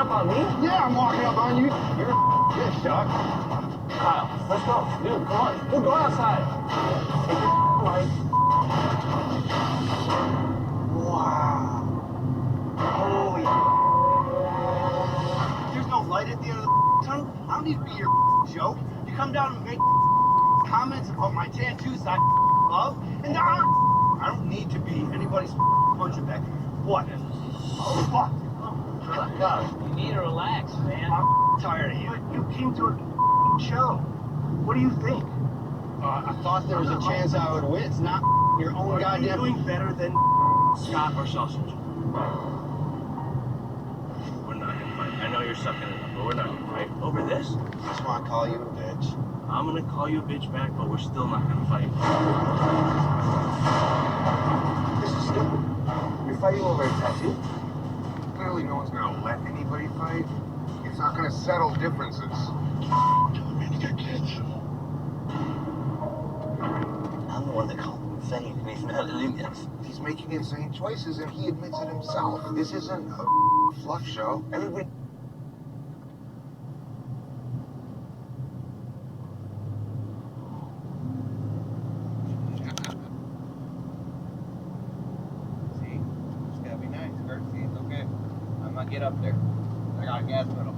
up on me? Yeah, I'm walking up on you. You're a bitch, Doc. Kyle, let's go. Dude, come on. We'll go outside. Take your light. Wow. Holy. There's no light at the end of the tunnel. I don't need to be your joke. You come down and make comments about my tattoos I love, and now I don't need to be anybody's punching bag. What? Oh, fuck. God, you need to relax, man. I'm tired of you. But you came to a show. What do you think? I thought there was a chance I would win. It's not your own goddamn... Are you doing better than Scott or Sausage? We're not gonna fight. I know you're sucking it up, but we're not gonna fight over this. I just want to call you a bitch. I'm gonna call you a bitch back, but we're still not gonna fight. This is stupid. You're fighting over a tattoo? Clearly no one's gonna let anybody fight. It's not gonna settle differences. Telling me to get kids. I'm the one that called him insane, and he's not doing it. He's making insane choices, and he admits it himself. This isn't a fluff show. Everybody... See? Just gotta be nice, Kurt. See, it's okay. I'm not get up there. I got a gas pedal.